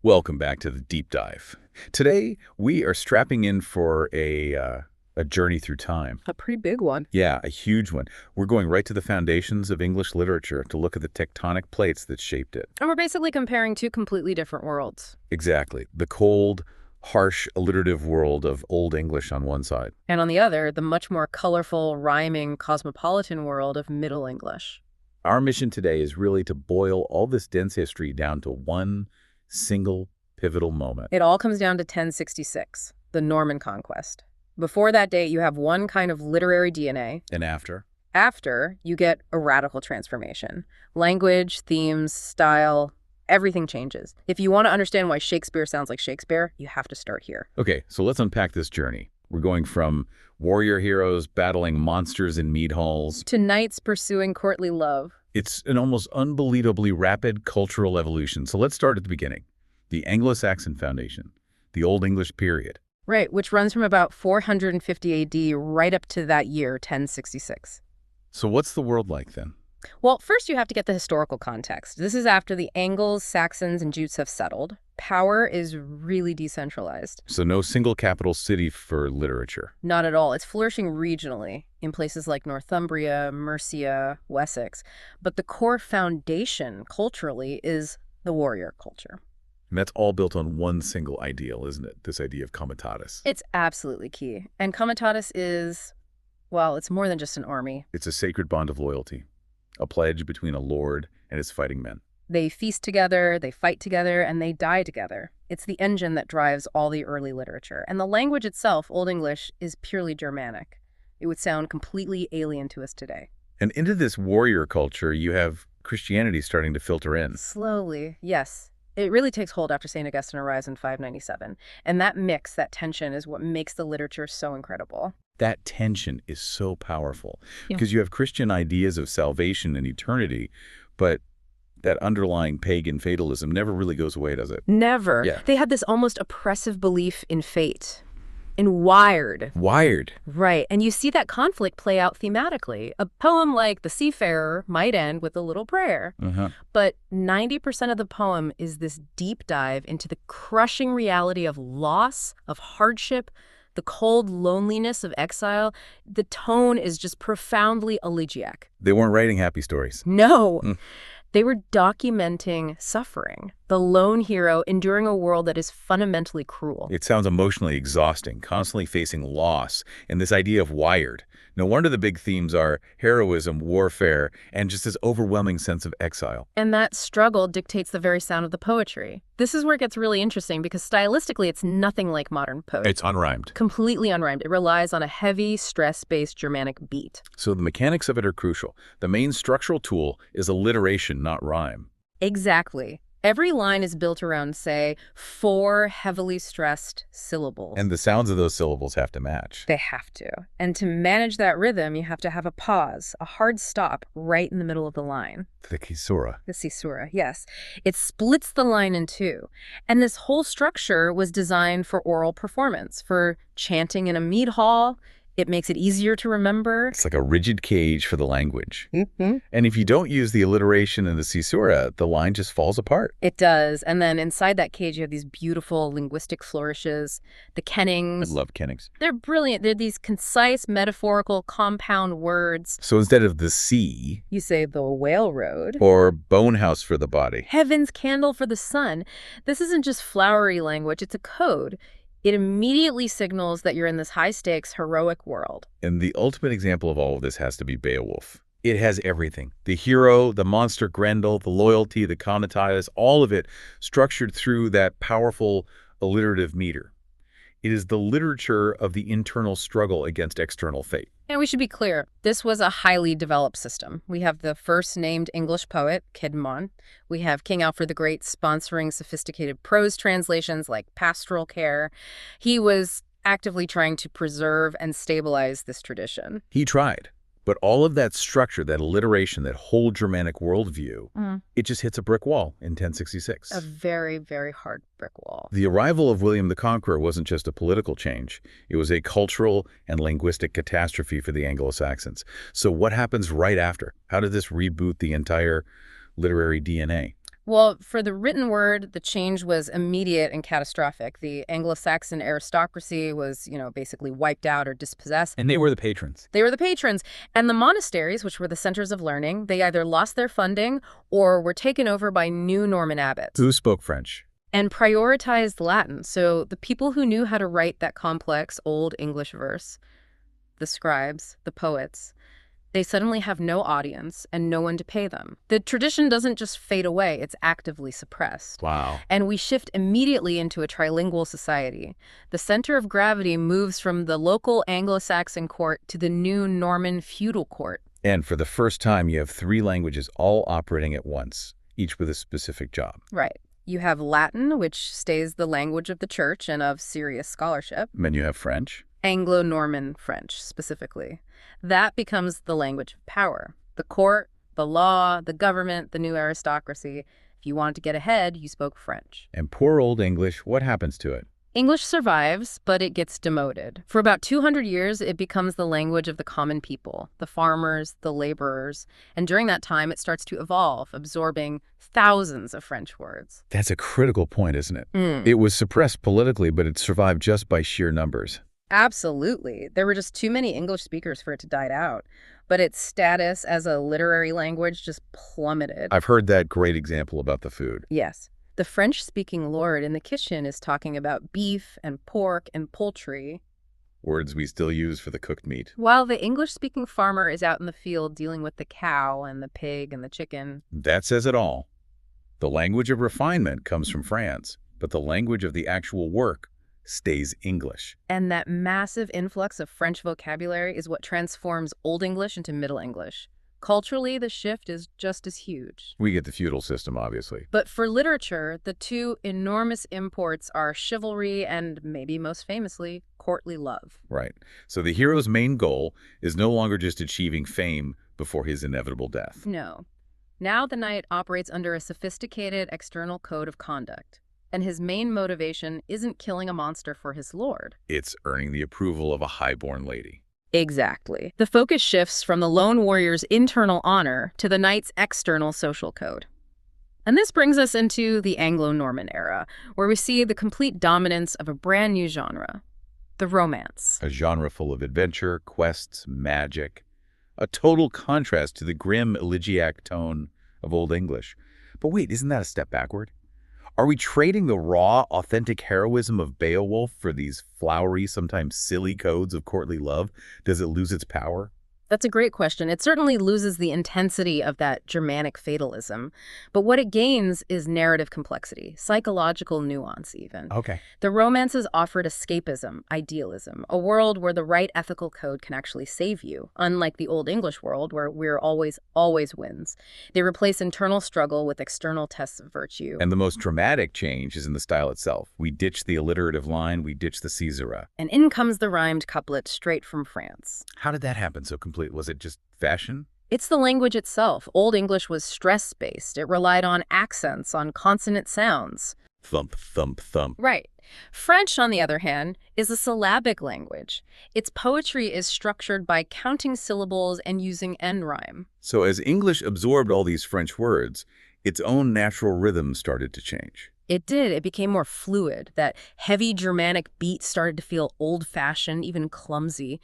Welcome back to the deep dive. Today, we are strapping in for a journey through time. A pretty big one. Yeah, a huge one. We're going right to the foundations of English literature to look at the tectonic plates that shaped it. And we're basically comparing two completely different worlds. Exactly. The cold, harsh, alliterative world of Old English on one side. And on the other, the much more colorful, rhyming, cosmopolitan world of Middle English. Our mission today is really to boil all this dense history down to one single pivotal moment. It all comes down to 1066, the Norman Conquest. Before that date, you have one kind of literary DNA. And after? After, you get a radical transformation. Language, themes, style, everything changes. If you want to understand why Shakespeare sounds like Shakespeare, you have to start here. Okay, so let's unpack this journey. We're going from warrior heroes battling monsters in mead halls to knights pursuing courtly love. It's an almost unbelievably rapid cultural evolution. So let's start at the beginning. The Anglo-Saxon Foundation, the Old English period. Right, which runs from about 450 AD right up to that year, 1066. So what's the world like then? Well, first you have to get the historical context. This is after the Angles, Saxons, and Jutes have settled. Power is really decentralized. So no single capital city for literature. Not at all. It's flourishing regionally in places like Northumbria, Mercia, Wessex. But the core foundation culturally is the warrior culture. And that's all built on one single ideal, isn't it? This idea of comitatus. It's absolutely key. And comitatus is, well, it's more than just an army. It's a sacred bond of loyalty, a pledge between a lord and his fighting men. They feast together, they fight together, and they die together. It's the engine that drives all the early literature. And the language itself, Old English, is purely Germanic. It would sound completely alien to us today. And into this warrior culture, you have Christianity starting to filter in. Slowly, yes. It really takes hold after St. Augustine arrives in 597. And that mix, that tension, is what makes the literature so incredible. That tension is so powerful because you have Christian ideas of salvation and eternity, but that underlying pagan fatalism never really goes away, does it? Never. Yeah. They had this almost oppressive belief in fate, in wired. Wired. Right, and you see that conflict play out thematically. A poem like The Seafarer might end with a little prayer, but 90% of the poem is this deep dive into the crushing reality of loss, of hardship, the cold loneliness of exile. The tone is just profoundly elegiac. They weren't writing happy stories. No. They were documenting suffering, the lone hero enduring a world that is fundamentally cruel. It sounds emotionally exhausting, constantly facing loss, and this idea of wired. No wonder the big themes are heroism, warfare, and just this overwhelming sense of exile. And that struggle dictates the very sound of the poetry. This is where it gets really interesting because stylistically it's nothing like modern poetry. It's unrhymed. Completely unrhymed. It relies on a heavy, stress-based Germanic beat. So the mechanics of it are crucial. The main structural tool is alliteration, not rhyme. Exactly. Every line is built around, say, 4 heavily stressed syllables. And the sounds of those syllables have to match. They have to. And to manage that rhythm, you have to have a pause, a hard stop right in the middle of the line. The caesura. The caesura, yes. It splits the line in two. And this whole structure was designed for oral performance, for chanting in a mead hall. It makes it easier to remember. It's like a rigid cage for the language. Mm-hmm. And if you don't use the alliteration and the caesura, the line just falls apart. It does. And then inside that cage, you have these beautiful linguistic flourishes, the kennings. I love kennings. They're brilliant. They're these concise, metaphorical, compound words. So instead of the sea, You say the whale road. or bone house for the body, Heaven's candle for the sun. This isn't just flowery language. It's a code. It immediately signals that you're in this high-stakes, heroic world. and the ultimate example of all of this has to be Beowulf. It has everything. The hero, the monster Grendel, the loyalty, the comitatus, all of it structured through that powerful alliterative meter. It is the literature of the internal struggle against external fate. And we should be clear, this was a highly developed system. We have the first named English poet, Caedmon. We have King Alfred the Great sponsoring sophisticated prose translations like Pastoral Care. He was actively trying to preserve and stabilize this tradition. He tried. But all of that structure, that alliteration, that whole Germanic worldview, it just hits a brick wall in 1066. A very, very hard brick wall. The arrival of William the Conqueror wasn't just a political change. It was a cultural and linguistic catastrophe for the Anglo-Saxons. So what happens right after? How did this reboot the entire literary DNA? Well, for the written word, the change was immediate and catastrophic. The Anglo-Saxon aristocracy was, basically wiped out or dispossessed. And they were the patrons. They were the patrons. And the monasteries, which were the centers of learning, they either lost their funding or were taken over by new Norman abbots. Who spoke French? And prioritized Latin. So the people who knew how to write that complex Old English verse, the scribes, the poets, they suddenly have no audience and no one to pay them. The tradition doesn't just fade away, it's actively suppressed. Wow. And we shift immediately into a trilingual society. The center of gravity moves from the local Anglo-Saxon court to the new Norman feudal court. And for the first time, you have 3 languages all operating at once, each with a specific job. Right. You have Latin, which stays the language of the church and of serious scholarship. Then you have French. Anglo-Norman French, specifically. That becomes the language of power. The court, the law, the government, the new aristocracy. If you wanted to get ahead, you spoke French. And poor old English, what happens to it? English survives, but it gets demoted. For about 200 years, it becomes the language of the common people, the farmers, the laborers. And during that time, it starts to evolve, absorbing thousands of French words. That's a critical point, isn't it? Mm. It was suppressed politically, but it survived just by sheer numbers. Absolutely. There were just too many English speakers for it to die out. But its status as a literary language just plummeted. I've heard that great example about the food. Yes. The French-speaking lord in the kitchen is talking about beef and pork and poultry, Words we still use for the cooked meat. while the English-speaking farmer is out in the field dealing with the cow and the pig and the chicken. That says it all. The language of refinement comes from France, but the language of the actual work stays English. And that massive influx of French vocabulary is what transforms Old English into Middle English. Culturally, the shift is just as huge. We get the feudal system, obviously. But for literature, the two enormous imports are chivalry and, maybe most famously, courtly love. Right. So the hero's main goal is no longer just achieving fame before his inevitable death. No. Now the knight operates under a sophisticated external code of conduct. And his main motivation isn't killing a monster for his lord. It's earning the approval of a highborn lady. Exactly. The focus shifts from the lone warrior's internal honor to the knight's external social code. And this brings us into the Anglo-Norman era, where we see the complete dominance of a brand new genre, the romance. A genre full of adventure, quests, magic. A total contrast to the grim elegiac tone of Old English. But wait, isn't that a step backward? Are we trading the raw, authentic heroism of Beowulf for these flowery, sometimes silly codes of courtly love? Does it lose its power? That's a great question. It certainly loses the intensity of that Germanic fatalism, but what it gains is narrative complexity, psychological nuance even. Okay. The romances offered escapism, idealism, a world where the right ethical code can actually save you, unlike the Old English world where we're always wins. They replace internal struggle with external tests of virtue. And the most dramatic change is in the style itself. We ditch the alliterative line, we ditch the caesura. And in comes the rhymed couplet straight from France. How did that happen so completely? Was it just fashion? It's the language itself. Old English was stress-based. It relied on accents, on consonant sounds. Thump, thump, thump. Right. French, on the other hand, is a syllabic language. Its poetry is structured by counting syllables and using end rhyme. So as English absorbed all these French words, its own natural rhythm started to change. It did. It became more fluid. That heavy Germanic beat started to feel old-fashioned, even clumsy.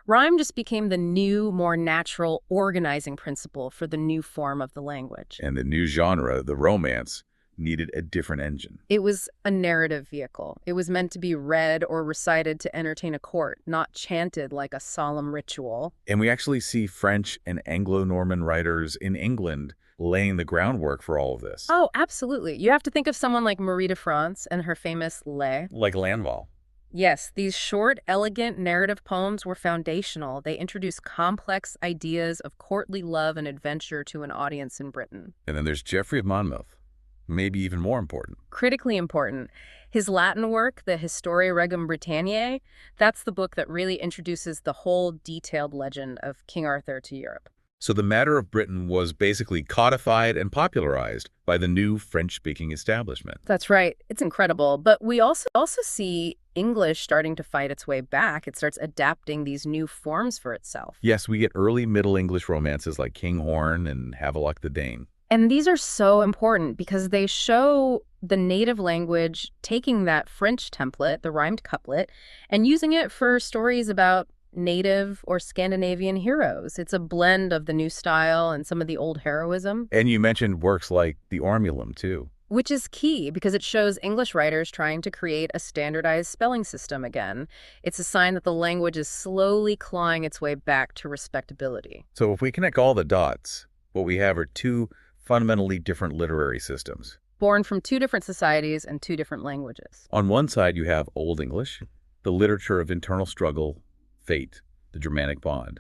Rhyme just became the new, more natural organizing principle for the new form of the language. And the new genre, the romance, needed a different engine. It was a narrative vehicle. It was meant to be read or recited to entertain a court, not chanted like a solemn ritual. And we actually see French and Anglo-Norman writers in England laying the groundwork for all of this. Oh, absolutely. You have to think of someone like Marie de France and her famous Les. Like Lanval. Yes, these short, elegant narrative poems were foundational. They introduced complex ideas of courtly love and adventure to an audience in Britain. And then there's Geoffrey of Monmouth, maybe even more important. Critically important. His Latin work, the Historia Regum Britanniae, that's the book that really introduces the whole detailed legend of King Arthur to Europe. So the matter of Britain was basically codified and popularized by the new French-speaking establishment. That's right. It's incredible. But we also see English starting to fight its way back. It starts adapting these new forms for itself. Yes, we get early Middle English romances like Kinghorn and Havelock the Dane. And these are so important because they show the native language taking that French template, the rhymed couplet, and using it for stories about native or Scandinavian heroes. It's a blend of the new style and some of the old heroism. And you mentioned works like the Ormulum, too. Which is key because it shows English writers trying to create a standardized spelling system again. It's a sign that the language is slowly clawing its way back to respectability. So if we connect all the dots, what we have are two fundamentally different literary systems. Born from two different societies and two different languages. On one side, you have Old English, the literature of internal struggle, fate, the Germanic bond,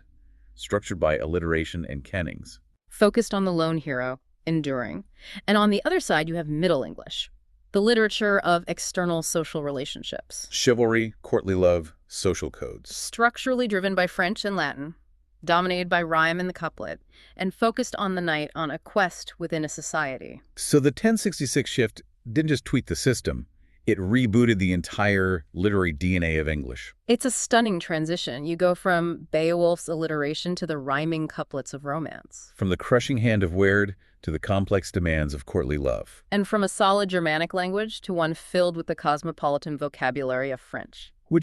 structured by alliteration and kennings. Focused on the lone hero, enduring. And on the other side, you have Middle English, the literature of external social relationships. Chivalry, courtly love, social codes. Structurally driven by French and Latin, dominated by rhyme and the couplet, and focused on the knight on a quest within a society. So the 1066 shift didn't just tweak the system, it rebooted the entire literary DNA of English. It's a stunning transition. You go from Beowulf's alliteration to the rhyming couplets of romance. From the crushing hand of Weird to the complex demands of courtly love. And from a solid Germanic language to one filled with the cosmopolitan vocabulary of French.